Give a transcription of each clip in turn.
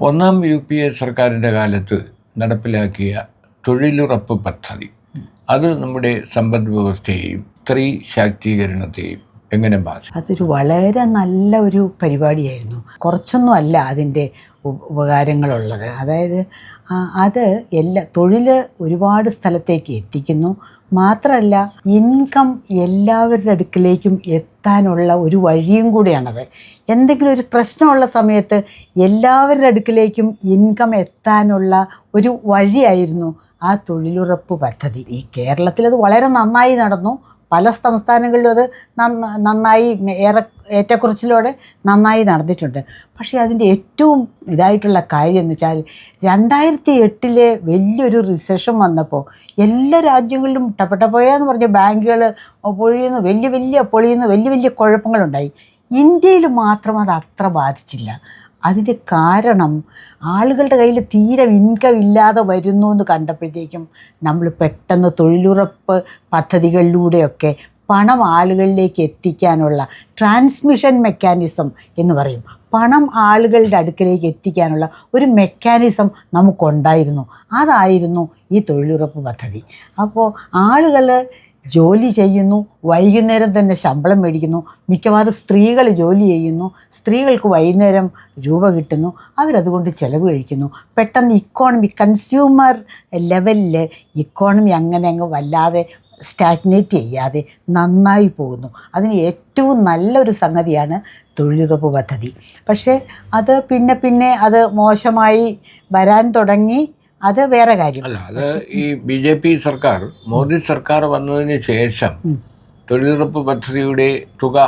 ഒന്നാം UPA സർക്കാരിൻ്റെ കാലത്ത് നടപ്പിലാക്കിയ തൊഴിലുറപ്പ് പദ്ധതി അത് നമ്മുടെ സമ്പദ് വ്യവസ്ഥയെയും സ്ത്രീ ശാക്തീകരണത്തെയും എങ്ങനെ ബാധിച്ചു? അതൊരു വളരെ നല്ല ഒരു പരിപാടിയായിരുന്നു. കുറച്ചൊന്നും അല്ല അതിൻ്റെ ഉപകാരങ്ങളുള്ളത്. അതായത് അത് തൊഴിൽ ഒരുപാട് സ്ഥലത്തേക്ക് എത്തിക്കുന്നു. മാത്രമല്ല ഇൻകം എല്ലാവരുടെ അടുക്കിലേക്കും എത്താനുള്ള ഒരു വഴിയും കൂടിയാണത്. എന്തെങ്കിലും ഒരു പ്രശ്നമുള്ള സമയത്ത് എല്ലാവരുടെ അടുക്കിലേക്കും ഇൻകം എത്താനുള്ള ഒരു വഴിയായിരുന്നു ആ തൊഴിലുറപ്പ് പദ്ധതി. ഈ കേരളത്തിലത് വളരെ നന്നായി നടന്നു. പല സംസ്ഥാനങ്ങളിലും അത് നന്നായി ഏറ്റക്കുറച്ചിലോടെ നന്നായി നടന്നിട്ടുണ്ട്. പക്ഷേ അതിൻ്റെ ഏറ്റവും ഇതായിട്ടുള്ള കാര്യം എന്ന് വെച്ചാൽ 2008 വലിയൊരു റിസഷൻ വന്നപ്പോൾ എല്ലാ രാജ്യങ്ങളിലും ടപടപോയെന്ന് പറഞ്ഞ ബാങ്കുകൾ പൊഴിയുന്നു, പൊളിയുന്നു, വലിയ കുഴപ്പങ്ങളുണ്ടായി. ഇന്ത്യയിൽ മാത്രം അത് അത്ര ബാധിച്ചില്ല. അതിൻ്റെ കാരണം ആളുകളുടെ കയ്യിൽ തീരെ ഇൻകം ഇല്ലാതെ വരുന്നു എന്ന് കണ്ടപ്പോഴത്തേക്കും നമ്മൾ പെട്ടെന്ന് തൊഴിലുറപ്പ് പദ്ധതികളിലൂടെയൊക്കെ പണം ആളുകളിലേക്ക് എത്തിക്കാനുള്ള ട്രാൻസ്മിഷൻ മെക്കാനിസം എന്ന് പറയും. പണം ആളുകളുടെ അടുക്കലേക്ക് എത്തിക്കാനുള്ള ഒരു മെക്കാനിസം നമുക്കുണ്ടായിരുന്നു. അതായിരുന്നു ഈ തൊഴിലുറപ്പ് പദ്ധതി. അപ്പോൾ ആളുകൾ ജോലി ചെയ്യുന്നു, വൈകുന്നേരം തന്നെ ശമ്പളം മേടിക്കുന്നു. മിക്കവാറും സ്ത്രീകൾ ജോലി ചെയ്യുന്നു, സ്ത്രീകൾക്ക് വൈകുന്നേരം രൂപ കിട്ടുന്നു, അവരതുകൊണ്ട് ചിലവ് കഴിക്കുന്നു. പെട്ടെന്ന് കൺസ്യൂമർ ലെവലിൽ ഇക്കോണമി അങ്ങനെ അങ്ങ് വല്ലാതെ സ്റ്റാഗ്നേറ്റ് ചെയ്യാതെ നന്നായി പോകുന്നു. അതിന് ഏറ്റവും നല്ലൊരു സംഗതിയാണ് തൊഴിലുറപ്പ് പദ്ധതി. പക്ഷേ അത് പിന്നെ അത് മോശമായി വരാൻ തുടങ്ങി. അത് വേറെ കാര്യം. അല്ല, അത് ഈ BJP സർക്കാർ, മോദി സർക്കാർ വന്നതിന് ശേഷം തൊഴിലുറപ്പ് പദ്ധതിയുടെ തുക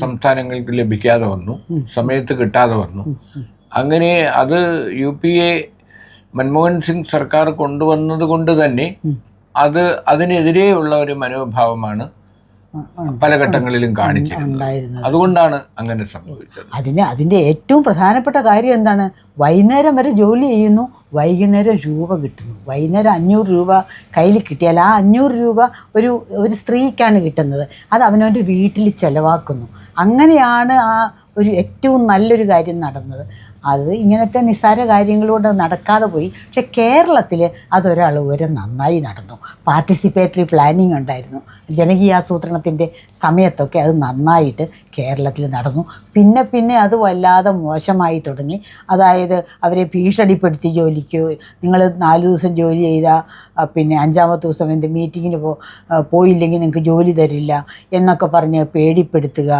സംസ്ഥാനങ്ങൾക്ക് ലഭിക്കാതെ വന്നു, സമയത്ത് കിട്ടാതെ വന്നു. അങ്ങനെ അത് UPA മൻമോഹൻ സിംഗ് സർക്കാർ കൊണ്ടുവന്നത് കൊണ്ട് തന്നെ അതിനെതിരെയുള്ള ഒരു മനോഭാവമാണ് പല ഘട്ടങ്ങളിലും കാണിച്ചിരുന്നത്. അതുകൊണ്ടാണ് അങ്ങനെ സംഭവിച്ചത്. അതിൻ്റെ ഏറ്റവും പ്രധാനപ്പെട്ട കാര്യം എന്താണ്? വൈകുന്നേരം വരെ ജോലി ചെയ്യുന്നു, വൈകുന്നേരം രൂപ കിട്ടുന്നു. വൈകുന്നേരം 500 രൂപ കയ്യിൽ കിട്ടിയാൽ ആ 500 രൂപ ഒരു സ്ത്രീക്കാണ് കിട്ടുന്നത്. അത് അവനവൻ്റെ വീട്ടിൽ ചിലവാക്കുന്നു. അങ്ങനെയാണ് ഒരു ഏറ്റവും നല്ലൊരു കാര്യം നടന്നത്. അത് ഇങ്ങനത്തെ നിസ്സാര കാര്യങ്ങളോട് നടക്കാതെ പോയി. പക്ഷെ കേരളത്തിൽ അതൊരാൾ വരെ നന്നായി നടന്നു. പാർട്ടിസിപ്പേറ്ററി പ്ലാനിങ് ഉണ്ടായിരുന്നു. ജനകീയാസൂത്രണത്തിൻ്റെ സമയത്തൊക്കെ അത് നന്നായിട്ട് കേരളത്തിൽ നടന്നു. പിന്നെ അത് വല്ലാതെ മോശമായി തുടങ്ങി. അതായത് അവരെ ഭീഷണിപ്പെടുത്തി ജോലിക്ക്, നിങ്ങൾ 4 ദിവസം ജോലി ചെയ്താൽ പിന്നെ 5-ാമത്തെ ദിവസം എന്ത് മീറ്റിങ്ങിന് പോയില്ലെങ്കിൽ നിങ്ങൾക്ക് ജോലി തരില്ല എന്നൊക്കെ പറഞ്ഞ് പേടിപ്പെടുത്തുക.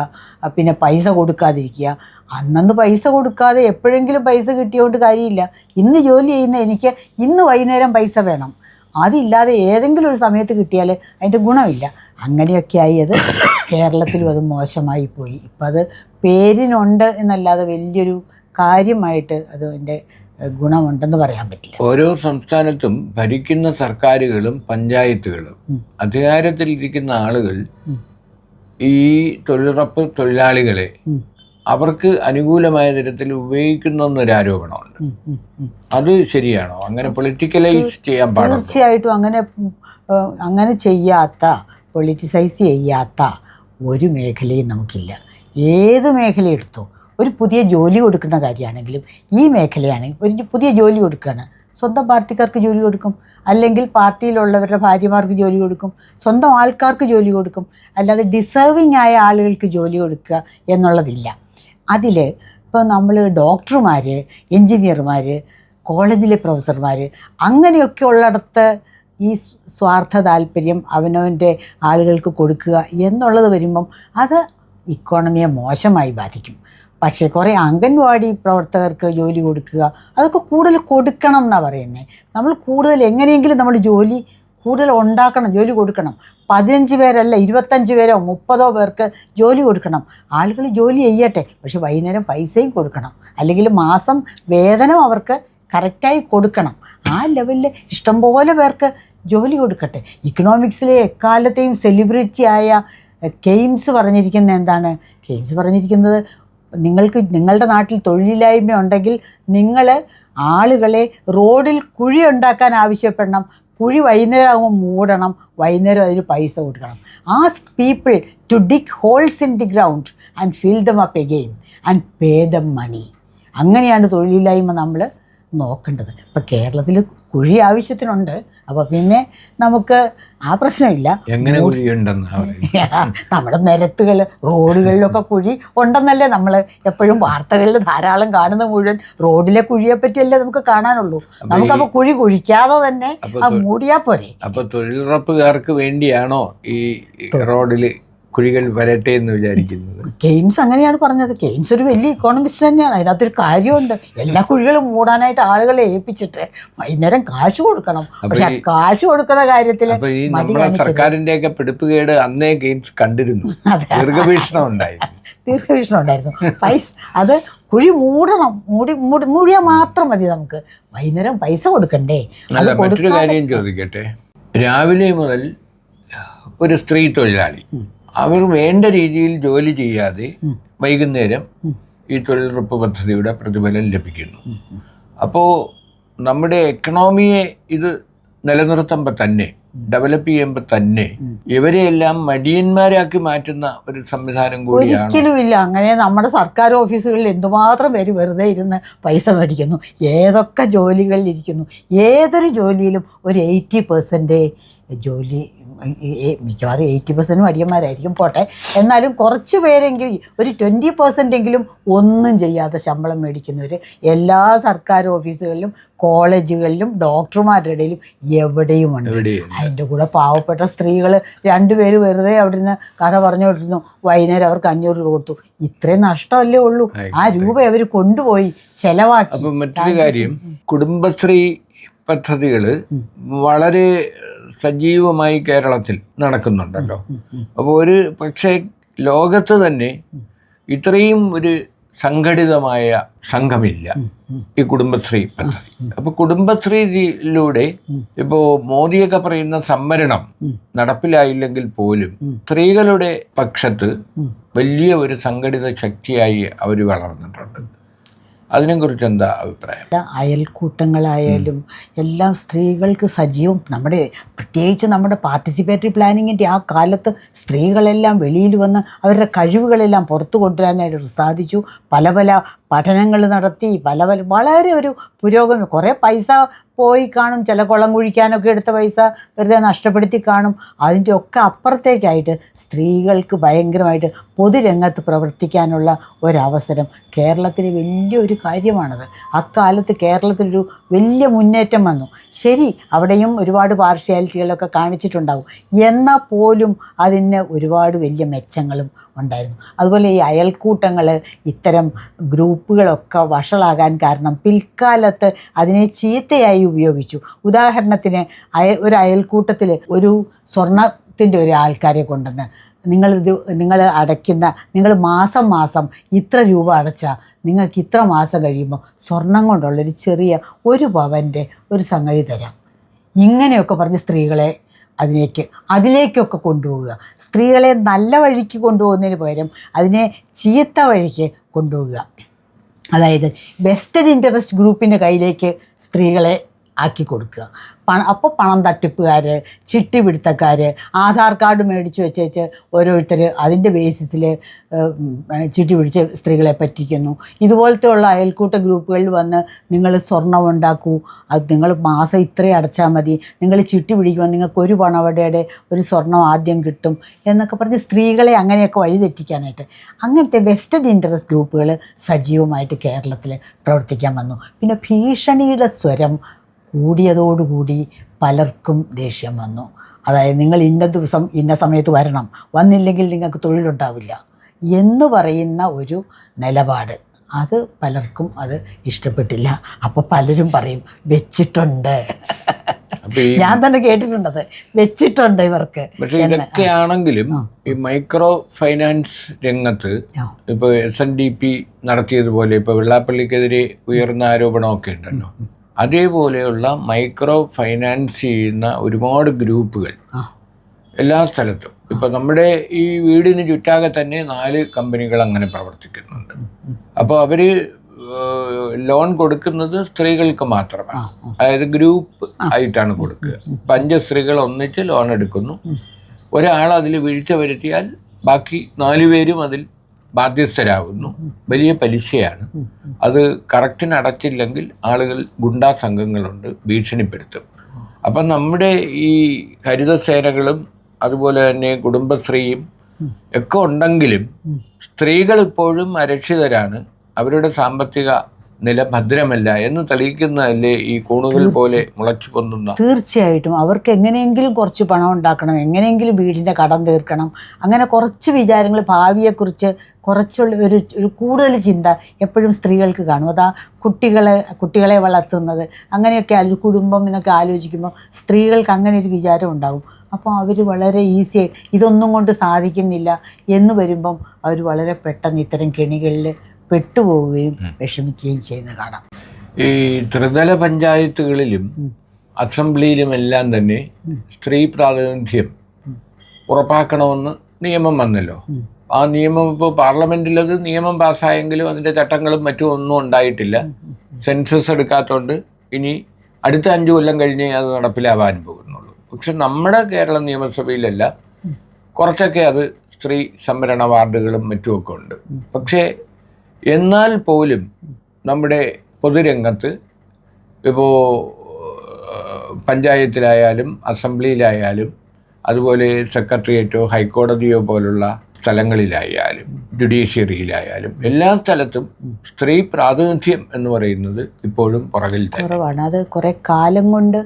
പിന്നെ പൈസ കൊടുക്കാതിരിക്കുക. അന്നന്ന് പൈസ കൊടുക്കാതെ എപ്പോഴെങ്കിലും പൈസ കിട്ടിയോണ്ട് കാര്യമില്ല. ഇന്ന് ജോലി ചെയ്യുന്ന എനിക്ക് ഇന്ന് വൈകുന്നേരം പൈസ വേണം. അതില്ലാതെ ഏതെങ്കിലും ഒരു സമയത്ത് കിട്ടിയാൽ അതിൻ്റെ ഗുണമില്ല. അങ്ങനെയൊക്കെയായി അത് കേരളത്തിലും അത് മോശമായി പോയി. ഇപ്പം അത് പേരിനുണ്ട് എന്നല്ലാതെ വലിയൊരു കാര്യമായിട്ട് അതിൻ്റെ ഗുണമുണ്ടെന്ന് പറയാൻ പറ്റില്ല. ഓരോ സംസ്ഥാനത്തും ഭരിക്കുന്ന സർക്കാരുകളും പഞ്ചായത്തുകളും അധികാരത്തിലിരിക്കുന്ന ആളുകൾ ഈ തൊഴിലുറപ്പ് തൊഴിലാളികളെ അവർക്ക് അനുകൂലമായ തരത്തിൽ ഉപയോഗിക്കുന്നൊരു ആരോപണമുണ്ട്. അത് ശരിയാണോ? അങ്ങനെ പൊളിറ്റിക്കലൈസ് ചെയ്യാൻ പാടില്ല. തീർച്ചയായിട്ടും അങ്ങനെ ചെയ്യാത്ത, പൊളിറ്റിസൈസ് ചെയ്യാത്ത ഒരു മേഖലയും നമുക്കില്ല. ഏത് മേഖല എടുത്തോ, ഒരു പുതിയ ജോലി കൊടുക്കുന്ന കാര്യമാണെങ്കിലും ഈ മേഖലയാണെങ്കിൽ ഒരു പുതിയ ജോലി കൊടുക്കുകയാണ്, സ്വന്തം പാർട്ടിക്കാർക്ക് ജോലി കൊടുക്കും, അല്ലെങ്കിൽ പാർട്ടിയിലുള്ളവരുടെ ഭാര്യമാർക്ക് ജോലി കൊടുക്കും, സ്വന്തം ആൾക്കാർക്ക് ജോലി കൊടുക്കും. അല്ലാതെ ഡിസേർവിങ് ആയ ആളുകൾക്ക് ജോലി കൊടുക്കുക എന്നുള്ളതില്ല. അതിൽ ഇപ്പോൾ നമ്മൾ ഡോക്ടർമാർ, എൻജിനീയർമാർ, കോളേജിലെ പ്രൊഫസർമാർ അങ്ങനെയൊക്കെ ഉള്ളിടത്ത് ഈ സ്വാർത്ഥ താല്പര്യം അവനവൻ്റെ ആളുകൾക്ക് കൊടുക്കുക എന്നുള്ളത് വരുമ്പം അത് ഇക്കോണമിയെ മോശമായി ബാധിക്കും. പക്ഷേ കുറേ അംഗൻവാടി പ്രവർത്തകർക്ക് ജോലി കൊടുക്കുക, അതൊക്കെ കൂടുതൽ കൊടുക്കണം എന്നാണ് പറയുന്നത്. നമ്മൾ കൂടുതൽ എങ്ങനെയെങ്കിലും നമ്മൾ ജോലി കൂടുതൽ ഉണ്ടാക്കണം, ജോലി കൊടുക്കണം. 15 പേരല്ല 25 പേരോ 30 പേർക്ക് ജോലി കൊടുക്കണം. ആളുകൾ ജോലി ചെയ്യട്ടെ, പക്ഷെ വൈകുന്നേരം പൈസയും കൊടുക്കണം, അല്ലെങ്കിൽ മാസം വേതനം അവർക്ക് കറക്റ്റായി കൊടുക്കണം. ആ ലെവലിൽ ഇഷ്ടംപോലെ പേർക്ക് ജോലി കൊടുക്കട്ടെ. ഇക്കണോമിക്സിലെ എക്കാലത്തെയും സെലിബ്രിറ്റിയായ കെയ്ൻസ് പറഞ്ഞിരിക്കുന്നത് എന്താണ്? കെയ്ൻസ് പറഞ്ഞിരിക്കുന്നത് നിങ്ങളുടെ നാട്ടിൽ തൊഴിലില്ലായ്മ ഉണ്ടെങ്കിൽ നിങ്ങൾ ആളുകളെ റോഡിൽ കുഴി ഉണ്ടാക്കാൻ ആവശ്യപ്പെടണം. കുഴി വൈകുന്നേരം ആകുമ്പോൾ മൂടണം, വൈകുന്നേരം അതിന് പൈസ കൊടുക്കണം. Ask people to dig holes in the ground and fill them up again and pay them money. അങ്ങനെയാണ് തൊഴിലില്ലായ്മ നമ്മൾ നോക്കേണ്ടത്. ഇപ്പം കേരളത്തിൽ കുഴി ആവശ്യത്തിനുണ്ട്, അപ്പോൾ പിന്നെ നമുക്ക് ആ പ്രശ്നമില്ല. എങ്ങനെ കുഴിയുണ്ടെന്ന് നമ്മുടെ നിരത്തുകൾ റോഡുകളിലൊക്കെ കുഴി ഉണ്ടെന്നല്ലേ നമ്മൾ എപ്പോഴും വാർത്തകളിൽ ധാരാളം കാണുന്ന മുഴുവൻ റോഡിലെ കുഴിയെ പറ്റിയല്ലേ നമുക്ക് കാണാനുള്ളൂ. നമുക്കപ്പോൾ കുഴി കുഴിക്കാതെ തന്നെ മൂടിയാൽ പോരെ. അപ്പോൾ തൊഴിലുറപ്പുകാർക്ക് വേണ്ടിയാണോ ഈ റോഡിൽ കുഴികൾ വരട്ടെ എന്ന് വിചാരിക്കുന്നത്? കെയ്ൻസ് അങ്ങനെയാണ് പറഞ്ഞത്. കെയ്ൻസ് ഒരു വലിയ ഇക്കോണമിസ്റ്റ് തന്നെയാണ്. അതിനകത്തൊരു കാര്യമുണ്ട്. എല്ലാ കുഴികളും മൂടാനായിട്ട് ആളുകളെ ഏൽപ്പിച്ചിട്ട് വൈകുന്നേരം കാശ് കൊടുക്കണം. പക്ഷെ കാശ് കൊടുക്കുന്ന കാര്യത്തിൽ നമ്മുടെ സർക്കാരിന്റെയൊക്കെ പിടിപ്പുകേട് അന്നേ കെയ്ൻസ് കണ്ടിരുന്നു. ദീർഘവീക്ഷണം ഉണ്ടായിരുന്നു. പൈസ അത് കുഴി മൂടണം. മൂടിയാൽ മാത്രം മതി. നമുക്ക് വൈകുന്നേരം പൈസ കൊടുക്കണ്ടേ? അല്ല, മറ്റൊരു കാര്യം ചോദിക്കട്ടെ. രാവിലെ മുതൽ ഒരു സ്ത്രീ തൊഴിലാളി അവർ വേണ്ട രീതിയിൽ ജോലി ചെയ്യാതെ വൈകുന്നേരം ഈ തൊഴിലുറപ്പ് പദ്ധതിയുടെ പ്രതിഫലം ലഭിക്കുന്നു. അപ്പോൾ നമ്മുടെ എക്കണോമിയെ ഇത് നിലനിർത്തുമ്പോൾ തന്നെ, ഡെവലപ്പ് ചെയ്യുമ്പോൾ തന്നെ ഇവരെയെല്ലാം മടിയന്മാരാക്കി മാറ്റുന്ന ഒരു സംവിധാനം കൂടിയാണ്. ഒരിക്കലും ഇല്ല. അങ്ങനെ നമ്മുടെ സർക്കാർ ഓഫീസുകളിൽ എന്തുമാത്രം പേര് വെറുതെ ഇരുന്ന് പൈസ മേടിക്കുന്നു, ഏതൊക്കെ ജോലികളിൽ ഇരിക്കുന്നു. ഏതൊരു ജോലിയിലും ഒരു 80% ജോലി, മിക്കവാറും 80% മടിയന്മാരായിരിക്കും, പോട്ടെ. എന്നാലും കുറച്ച് പേരെങ്കിലും ഒരു 20% ഒന്നും ചെയ്യാതെ ശമ്പളം മേടിക്കുന്നവർ എല്ലാ സർക്കാർ ഓഫീസുകളിലും കോളേജുകളിലും ഡോക്ടർമാരുടെ ഇടയിലും എവിടെയുമുണ്ട്. അതിൻ്റെ കൂടെ പാവപ്പെട്ട സ്ത്രീകൾ 2 പേര് വെറുതെ അവിടെ നിന്ന് കഥ പറഞ്ഞുകൊണ്ടിരുന്നു. വൈകുന്നേരം അവർക്ക് 500 രൂപ കൊടുത്തു. ഇത്രയും നഷ്ടമല്ലേ ഉള്ളൂ. ആ രൂപ അവർ കൊണ്ടുപോയി ചെലവാക്കി. അപ്പം മറ്റൊരു കാര്യം, കുടുംബശ്രീ പദ്ധതികൾ വളരെ സജീവമായി കേരളത്തിൽ നടക്കുന്നുണ്ടല്ലോ. അപ്പോൾ ഒരു പക്ഷേ ലോകത്ത് തന്നെ ഇത്രയും ഒരു സംഘടിതമായ സംഘമില്ല ഈ കുടുംബശ്രീ പദ്ധതി. അപ്പോൾ കുടുംബശ്രീയിലൂടെ ഇപ്പോൾ മോദിയൊക്കെ പറയുന്ന സംവരണം നടപ്പിലായില്ലെങ്കിൽ പോലും സ്ത്രീകളുടെ പക്ഷത്ത് വലിയ ഒരു സംഘടിത ശക്തിയായി അവർ വളർന്നിട്ടുണ്ട്. അതിനെക്കുറിച്ച് എന്താ അഭിപ്രായം? അയൽക്കൂട്ടങ്ങളായാലും എല്ലാം സ്ത്രീകൾക്ക് സജീവം. പ്രത്യേകിച്ച് നമ്മുടെ പാർട്ടിസിപ്പേറ്ററി പ്ലാനിങ്ങിൻ്റെ ആ കാലത്ത് സ്ത്രീകളെല്ലാം വെളിയിൽ വന്ന് അവരുടെ കഴിവുകളെല്ലാം പുറത്തു കൊണ്ടുവരാനായിട്ട് സാധിച്ചു. പല പഠനങ്ങൾ നടത്തി, വളരെ ഒരു പുരോഗമനം. കുറേ പൈസ പോയി കാണും, ചില കുളം കുഴിക്കാനൊക്കെ എടുത്ത പൈസ വെറുതെ നഷ്ടപ്പെടുത്തി കാണും. അതിൻ്റെ ഒക്കെ അപ്പുറത്തേക്കായിട്ട് സ്ത്രീകൾക്ക് ഭയങ്കരമായിട്ട് പൊതുരംഗത്ത് പ്രവർത്തിക്കാനുള്ള ഒരവസരം കേരളത്തിന് വലിയൊരു കാര്യമാണത്. അക്കാലത്ത് കേരളത്തിലൊരു വലിയ മുന്നേറ്റം വന്നു. ശരി, അവിടെയും ഒരുപാട് പാർഷ്യാലിറ്റികളൊക്കെ കാണിച്ചിട്ടുണ്ടാകും, എന്നാൽ പോലും അതിന് ഒരുപാട് വലിയ മെച്ചങ്ങളും ഉണ്ടായിരുന്നു. അതുപോലെ ഈ അയൽക്കൂട്ടങ്ങൾ, ഇത്തരം ഗ്രൂപ്പുകളൊക്കെ വഷളാകാൻ കാരണം പിൽക്കാലത്ത് അതിനെ ചീത്തയായി ഉപയോഗിച്ചു. ഉദാഹരണത്തിന് ഒരു അയൽക്കൂട്ടത്തിൽ ഒരു സ്വർണത്തിൻ്റെ ഒരു ആൾക്കാരെ കൊണ്ടുവന്ന് നിങ്ങൾ മാസം ഇത്ര രൂപ അടച്ചാൽ നിങ്ങൾക്ക് ഇത്ര മാസം കഴിയുമ്പോൾ സ്വർണം കൊണ്ടുള്ളൊരു ചെറിയ 1 പവൻ്റെ ഒരു സംഗതി തരാം. ഇങ്ങനെയൊക്കെ പറഞ്ഞ് സ്ത്രീകളെ അതിലേക്കൊക്കെ കൊണ്ടുപോവുക. സ്ത്രീകളെ നല്ല വഴിക്ക് കൊണ്ടുപോകുന്നതിന് പകരം അതിനെ ചീത്ത വഴിക്ക് കൊണ്ടുപോവുക. അതായത് വെസ്റ്റഡ് ഇൻട്രസ്റ്റ് ഗ്രൂപ്പിൻ്റെ കയ്യിലേക്ക് സ്ത്രീകളെ ആക്കി കൊടുക്കുക. അപ്പോൾ പണം തട്ടിപ്പുകാർ, ചിട്ടിപിടുത്തക്കാർ, ആധാർ കാർഡ് മേടിച്ച് വെച്ചേച്ച് ഓരോരുത്തർ അതിൻ്റെ ബേസിസിൽ ചിട്ടി പിടിച്ച് സ്ത്രീകളെ പറ്റിക്കുന്നു. ഇതുപോലത്തെ ഉള്ള അയൽക്കൂട്ട ഗ്രൂപ്പുകളിൽ വന്ന് നിങ്ങൾ സ്വർണം ഉണ്ടാക്കൂ, അത് നിങ്ങൾ മാസം ഇത്രയും അടച്ചാൽ മതി, നിങ്ങൾ ചിട്ടി പിടിക്കുമ്പോൾ നിങ്ങൾക്ക് 1 പണവടയുടെ ഒരു സ്വർണം ആദ്യം കിട്ടും എന്നൊക്കെ പറഞ്ഞ് സ്ത്രീകളെ അങ്ങനെയൊക്കെ വഴിതെറ്റിക്കാനായിട്ട് അങ്ങനത്തെ വെസ്റ്റഡ് ഇൻട്രസ്റ്റ് ഗ്രൂപ്പുകൾ സജീവമായിട്ട് കേരളത്തിൽ പ്രവർത്തിക്കാൻ വന്നു. പിന്നെ ഭീഷണിയുടെ സ്വരം കൂടിയതോടുകൂടി പലർക്കും ദേഷ്യം വന്നു. അതായത് നിങ്ങൾ ഇന്ന ദിവസം ഇന്ന സമയത്ത് വരണം, വന്നില്ലെങ്കിൽ നിങ്ങൾക്ക് തൊഴിലുണ്ടാവില്ല എന്ന് പറയുന്ന ഒരു നിലപാട്, അത് പലർക്കും അത് ഇഷ്ടപ്പെട്ടില്ല. അപ്പോൾ പലരും പറയും വെച്ചിട്ടുണ്ട്. ഞാൻ തന്നെ കേട്ടിട്ടുണ്ടത്, വെച്ചിട്ടുണ്ട് ഇവർക്ക്. പക്ഷേ ഇതൊക്കെയാണെങ്കിലും ഈ മൈക്രോ ഫൈനാൻസ് രംഗത്ത് ഇപ്പോൾ SNDP നടത്തിയതുപോലെ ഇപ്പോൾ വെള്ളാപ്പള്ളിക്കെതിരെ ഉയർന്ന ആരോപണമൊക്കെ ഉണ്ടല്ലോ, അതേപോലെയുള്ള മൈക്രോ ഫൈനാൻസ് ചെയ്യുന്ന ഒരുപാട് ഗ്രൂപ്പുകൾ എല്ലാ സ്ഥലത്തും, ഇപ്പം നമ്മുടെ ഈ വീടിന് ചുറ്റാകെ തന്നെ 4 കമ്പനികൾ അങ്ങനെ പ്രവർത്തിക്കുന്നുണ്ട്. അപ്പോൾ അവർ ലോൺ കൊടുക്കുന്നത് സ്ത്രീകൾക്ക് മാത്രമാണ്. അതായത് ഗ്രൂപ്പ് ആയിട്ടാണ് കൊടുക്കുക. 5 സ്ത്രീകൾ ഒന്നിച്ച് ലോൺ എടുക്കുന്നു. ഒരാൾ അതിൽ വീഴ്ച വരുത്തിയാൽ ബാക്കി 4 പേരും അതിൽ ബാധ്യസ്ഥരാകുന്നു. വലിയ പലിശയാണ്. അത് കറക്റ്റിന് അടച്ചില്ലെങ്കിൽ ആളുകൾ ഗുണ്ടാ സംഘങ്ങളുണ്ട്, ഭീഷണിപ്പെടുത്തും. അപ്പം നമ്മുടെ ഈ ഹരിതസേനകളും അതുപോലെ തന്നെ കുടുംബശ്രീയും ഒക്കെ ഉണ്ടെങ്കിലും സ്ത്രീകൾ ഇപ്പോഴും അരക്ഷിതരാണ്. അവരുടെ സാമ്പത്തിക നില ഭദ്രമല്ല എന്ന് തെളിയിക്കുന്നതല്ലേ ഈ കൂണുകൾ പോലെ മുളച്ചു പൊന്തുന്ന. തീർച്ചയായിട്ടും അവർക്ക് എങ്ങനെയെങ്കിലും കുറച്ച് പണം ഉണ്ടാക്കണം, എങ്ങനെയെങ്കിലും വീടിൻ്റെ കടം തീർക്കണം, അങ്ങനെ കുറച്ച് വിചാരങ്ങൾ, ഭാവിയെക്കുറിച്ച് കുറച്ചുള്ള ഒരു കൂടുതൽ ചിന്ത എപ്പോഴും സ്ത്രീകൾക്ക് കാണും. അതാ കുട്ടികളെ വളർത്തുന്നത് അങ്ങനെയൊക്കെ കുടുംബം എന്നൊക്കെ ആലോചിക്കുമ്പോൾ സ്ത്രീകൾക്ക് അങ്ങനെ ഒരു വിചാരം ഉണ്ടാകും. അപ്പോൾ അവർ വളരെ ഈസിയായി ഇതൊന്നും കൊണ്ട് സാധിക്കുന്നില്ല എന്ന് വരുമ്പം അവർ വളരെ പെട്ടെന്ന് ഇത്തരം കെണികളിൽ പെട്ടുപോവുകയും വിഷമിക്കുകയും ചെയ്യുന്നത് കാണാം. ഈ ത്രിതല പഞ്ചായത്തുകളിലും അസംബ്ലിയിലുമെല്ലാം തന്നെ സ്ത്രീ പ്രാതിനിധ്യം ഉറപ്പാക്കണമെന്ന് നിയമം വന്നല്ലോ. ആ നിയമം ഇപ്പോൾ പാർലമെൻറ്റിലത് നിയമം പാസ്സായെങ്കിലും അതിൻ്റെ ചട്ടങ്ങളും മറ്റും ഒന്നും ഉണ്ടായിട്ടില്ല. സെൻസസ് എടുക്കാത്തതുകൊണ്ട് ഇനി അടുത്ത 5 കൊല്ലം കഴിഞ്ഞേ അത് നടപ്പിലാവാൻ പോകുന്നുള്ളൂ. പക്ഷെ നമ്മുടെ കേരള നിയമസഭയിലല്ല, കുറച്ചൊക്കെ അത് സ്ത്രീ സംവരണ വാർഡുകളും മറ്റുമൊക്കെ ഉണ്ട്. പക്ഷേ എന്നാൽ പോലും നമ്മുടെ പൊതുരംഗത്ത് ഇപ്പോൾ പഞ്ചായത്തിലായാലും അസംബ്ലിയിലായാലും അതുപോലെ സെക്രട്ടേറിയറ്റോ ഹൈക്കോടതിയോ പോലുള്ള സ്ഥലങ്ങളിലായാലും ജുഡീഷ്യറിയിലായാലും എല്ലാ സ്ഥലത്തും സ്ത്രീ പ്രാതിനിധ്യം എന്ന് പറയുന്നത് ഇപ്പോഴും പുറകിൽ കുറവാണ്. അത് കുറേ കാലം കൊണ്ട്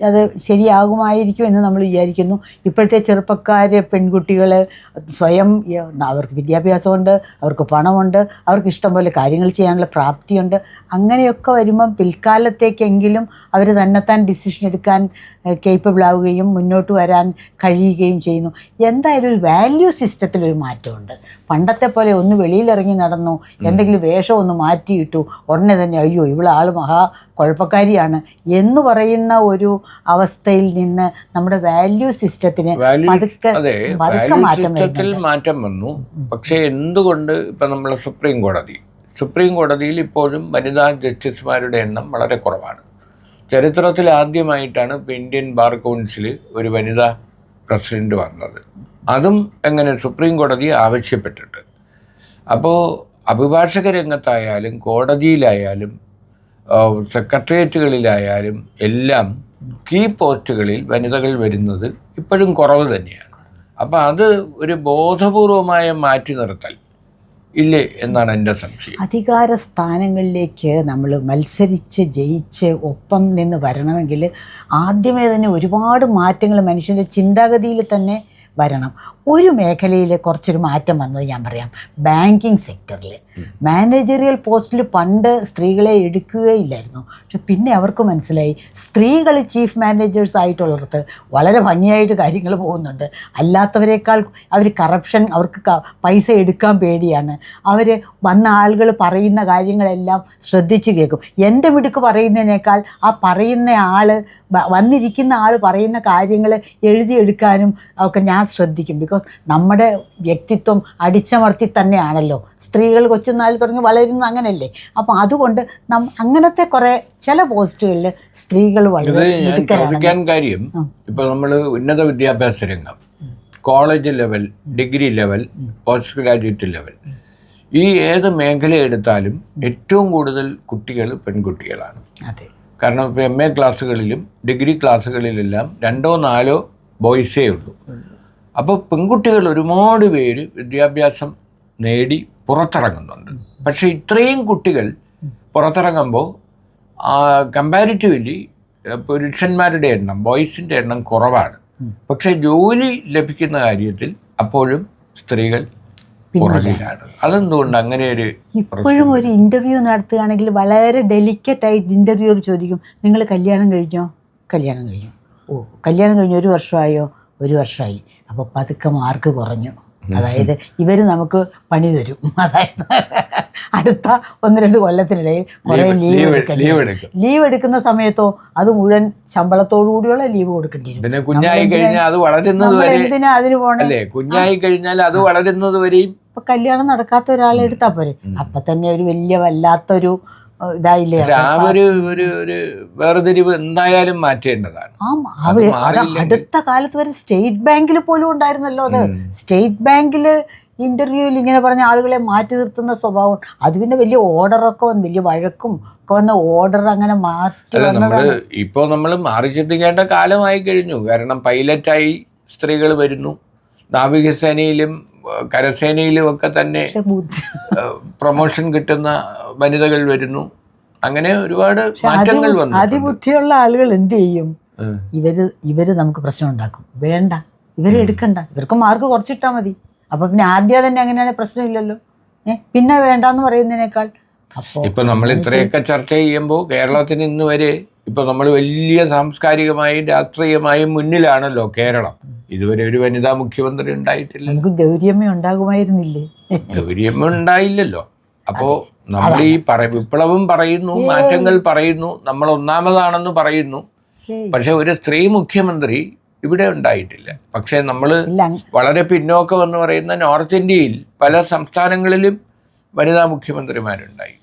അത് ശരിയാകുമായിരിക്കും എന്ന് നമ്മൾ വിചാരിക്കുന്നു. ഇപ്പോഴത്തെ ചെറുപ്പക്കാർ, പെൺകുട്ടികൾ സ്വയം അവർക്ക് വിദ്യാഭ്യാസമുണ്ട്, അവർക്ക് പണമുണ്ട്, അവർക്ക് ഇഷ്ടം പോലെ കാര്യങ്ങൾ ചെയ്യാനുള്ള പ്രാപ്തിയുണ്ട്. അങ്ങനെയൊക്കെ വരുമ്പം പിൽക്കാലത്തേക്കെങ്കിലും അവർ തന്നെത്താൻ ഡിസിഷൻ എടുക്കാൻ കേപ്പബിൾ ആവുകയും മുന്നോട്ട് വരാൻ കഴിയുകയും ചെയ്യുന്നു. എന്തായാലും ഒരു വാല്യൂ സിസ്റ്റത്തിലൊരു മാറ്റമുണ്ട്. പണ്ടത്തെ പോലെ ഒന്ന് വെളിയിലിറങ്ങി നടന്നു, എന്തെങ്കിലും വേഷം ഒന്ന് മാറ്റിയിട്ടു ഉടനെ തന്നെ അയ്യോ ഇവളാൾ മഹാ കുഴപ്പക്കാരിയാണ് എന്ന് പറയുന്ന ഒരു അവസ്ഥയിൽ നിന്ന് നമ്മുടെ വാല്യൂ സിസ്റ്റത്തിന് മാറ്റം വന്നു. പക്ഷേ എന്തുകൊണ്ട് ഇപ്പം നമ്മളെ സുപ്രീം കോടതിയിൽ ഇപ്പോഴും വനിതാ ജസ്റ്റിസുമാരുടെ എണ്ണം വളരെ കുറവാണ്. ചരിത്രത്തിൽ ആദ്യമായിട്ടാണ് ഇപ്പോൾ ഇന്ത്യൻ ബാർ കൗൺസിൽ ഒരു വനിതാ പ്രസിഡന്റ് വന്നത്. അതും എങ്ങനെ സുപ്രീം കോടതി ആവശ്യപ്പെട്ടിട്ട്. അപ്പോൾ അഭിഭാഷക രംഗത്തായാലും കോടതിയിലായാലും സെക്രട്ടേറിയറ്റുകളിലായാലും എല്ലാം കീ പോസ്റ്റുകളിൽ വനിതകൾ വരുന്നത് ഇപ്പോഴും കുറവ് തന്നെയാണ്. അപ്പോൾ അത് ഒരു ബോധപൂർവമായ മാറ്റി നിർത്തൽ ഇല്ലേ എന്നാണ് എൻ്റെ സംശയം. അധികാര സ്ഥാനങ്ങളിലേക്ക് നമ്മൾ മത്സരിച്ച് ജയിച്ച് ഒപ്പം നിന്ന് വരണമെങ്കിൽ ആദ്യമേ തന്നെ ഒരുപാട് മാറ്റങ്ങൾ മനുഷ്യൻ്റെ ചിന്താഗതിയിൽ തന്നെ വരണം. ഒരു മേഖലയിൽ കുറച്ചൊരു മാറ്റം വന്നത് ഞാൻ പറയാം. ബാങ്കിങ് സെക്ടറിൽ മാനേജറിയൽ പോസ്റ്റിൽ പണ്ട് സ്ത്രീകളെ എടുക്കുകയില്ലായിരുന്നു. പക്ഷെ പിന്നെ അവർക്ക് മനസ്സിലായി സ്ത്രീകൾ ചീഫ് മാനേജേഴ്സ് ആയിട്ടുള്ളിടത്ത് വളരെ ഭംഗിയായിട്ട് കാര്യങ്ങൾ പോകുന്നുണ്ട്. അല്ലാത്തവരെക്കാൾ അവർ കറപ്ഷൻ, അവർക്ക് പൈസ എടുക്കാൻ പേടിയാണ്. അവർ വന്ന ആളുകൾ പറയുന്ന കാര്യങ്ങളെല്ലാം ശ്രദ്ധിച്ച് കേൾക്കും. എൻ്റെ മിടുക്ക് പറയുന്നതിനേക്കാൾ ആ പറയുന്ന ആൾ, വന്നിരിക്കുന്ന ആൾ പറയുന്ന കാര്യങ്ങൾ എഴുതിയെടുക്കാനും ഒക്കെ ഞാൻ ശ്രദ്ധിക്കും. ബിക്കോസ് നമ്മുടെ വ്യക്തിത്വം അടിച്ചമർത്തി തന്നെയാണല്ലോ സ്ത്രീകൾ കൊച്ചുനാളിൽ തുടങ്ങി വളരുന്നത്, അങ്ങനെയല്ലേ? അപ്പോൾ അതുകൊണ്ട് അങ്ങനത്തെ കുറേ ചില പോസ്റ്റുകളിൽ സ്ത്രീകൾ വളരെ കാര്യം. ഇപ്പോൾ നമ്മൾ ഉന്നത വിദ്യാഭ്യാസ രംഗം, college level, degree level, post graduate level, ഈ ഏത് മേഖല എടുത്താലും ഏറ്റവും കൂടുതൽ കുട്ടികൾ പെൺകുട്ടികളാണ്. അതെ. കാരണം ഇപ്പോൾ MA ക്ലാസ്സുകളിലും ഡിഗ്രി ക്ലാസ്സുകളിലെല്ലാം 2 or 4 ബോയ്സേ ഉള്ളൂ. അപ്പോൾ പെൺകുട്ടികൾ ഒരുപാട് പേര് വിദ്യാഭ്യാസം നേടി പുറത്തിറങ്ങുന്നുണ്ട്. പക്ഷേ ഇത്രയും കുട്ടികൾ പുറത്തിറങ്ങുമ്പോൾ കമ്പാരിറ്റീവ്ലി പുരുഷന്മാരുടെ എണ്ണം, ബോയ്സിൻ്റെ എണ്ണം കുറവാണ്. പക്ഷേ ജോലി ലഭിക്കുന്ന കാര്യത്തിൽ അപ്പോഴും സ്ത്രീകൾ പുറകിലാണ്. അതെന്തുകൊണ്ട് അങ്ങനെ ഒരു? ഇപ്പോഴും ഒരു ഇൻ്റർവ്യൂ നടത്തുകയാണെങ്കിൽ വളരെ ഡെലിക്കറ്റായിട്ട് ഇൻ്റർവ്യൂവർ ചോദിക്കും, നിങ്ങൾ കല്യാണം കഴിഞ്ഞോ? കല്യാണം കഴിഞ്ഞു. ഓ, കല്യാണം കഴിഞ്ഞ് 1 വർഷമായോ? 1 വർഷമായി. അപ്പോൾ പതുക്കെ മാർക്ക് കുറഞ്ഞു. അതായത് ഇവർ നമുക്ക് പണി തരും. അതായത് അടുത്ത 1-2 കൊല്ലത്തിനിടയിൽ കുറേ ലീവ് എടുക്കുന്ന സമയത്തോ അത് മുഴുവൻ ശമ്പളത്തോടു കൂടിയുള്ള ലീവ് കൊടുക്കേണ്ടി വരും. എന്തിനാ അതിന് പോണേ? കുഞ്ഞായി കഴിഞ്ഞാൽ അത് വളരുന്നത് വരെയും ഇപ്പൊ കല്യാണം നടക്കാത്ത ഒരാളെ എടുത്താ പോരെ, അപ്പൊ തന്നെ ഒരു വലിയ വല്ലാത്തൊരു ഇതായില്ലേ? വേർതിരിവ് എന്തായാലും മാറ്റേണ്ടതാണ്. അടുത്ത കാലത്ത് വരെ സ്റ്റേറ്റ് ബാങ്കിൽ പോലും ഉണ്ടായിരുന്നല്ലോ അത്. സ്റ്റേറ്റ് ബാങ്കിൽ ഇൻ്റർവ്യൂവിൽ ഇങ്ങനെ പറഞ്ഞ ആളുകളെ മാറ്റി നിർത്തുന്ന സ്വഭാവം. അത് പിന്നെ വലിയ ഓർഡറൊക്കെ വന്ന് വലിയ വഴക്കും ഒക്കെ വന്ന ഓർഡർ അങ്ങനെ മാറ്റി അല്ല, നമ്മൾ വന്നതാണ്. ഇപ്പോൾ നമ്മൾ മാറി ചിന്തിക്കേണ്ട കാലമായി കഴിഞ്ഞു. കാരണം പൈലറ്റായി സ്ത്രീകൾ വരുന്നു, നാവികസേനയിലും കരസേനയിലും ഒക്കെ തന്നെ പക്ഷെ ബുദ്ധി പ്രൊമോഷൻ കിട്ടുന്ന വനിതകൾ വരുന്നു. അങ്ങനെ ഒരുപാട് മാറ്റങ്ങൾ വന്നു. അതിബുദ്ധിയുള്ള ആളുകൾ എന്ത് ചെയ്യും? ഇവര് നമുക്ക് പ്രശ്നം ഉണ്ടാക്കും. വേണ്ട, ഇവരെ എടുക്കണ്ട, ഇവർക്ക് മാർക്ക് കുറച്ചിട്ടാൽ മതി. അപ്പൊ പിന്നെ ആദ്യം തന്നെ അങ്ങനെയാണെങ്കിൽ പ്രശ്നമില്ലല്ലോ. പിന്നെ വേണ്ടാന്ന് പറയുന്നതിനേക്കാൾ അപ്പോൾ ഇപ്പൊ നമ്മൾ ഇത്രയൊക്കെ ചർച്ച ചെയ്യുമ്പോൾ കേരളത്തിന് ഇന്ന് വരെ ഇപ്പൊ നമ്മൾ വലിയ സാംസ്കാരികമായും രാഷ്ട്രീയമായും മുന്നിലാണല്ലോ കേരളം. ഇതുവരെ ഒരു വനിതാ മുഖ്യമന്ത്രി ഉണ്ടായിട്ടില്ല. നമുക്ക് ഗൗരിയമ്മ ഉണ്ടാകുമായിരുന്നില്ലേ? ഗൗരിയമ്മ ഉണ്ടായില്ലല്ലോ. അപ്പോ നമ്മൾ ഈ വിപ്ലവം പറയുന്നു, മാറ്റങ്ങൾ പറയുന്നു, നമ്മൾ ഒന്നാമതാണെന്ന് പറയുന്നു. പക്ഷെ ഒരു സ്ത്രീ മുഖ്യമന്ത്രി ഇവിടെ ഉണ്ടായിട്ടില്ല. പക്ഷെ നമ്മൾ വളരെ പിന്നോക്കം എന്ന് പറയുന്ന നോർത്ത് ഇന്ത്യയിൽ പല സംസ്ഥാനങ്ങളിലും വനിതാ മുഖ്യമന്ത്രിമാരുണ്ടായി.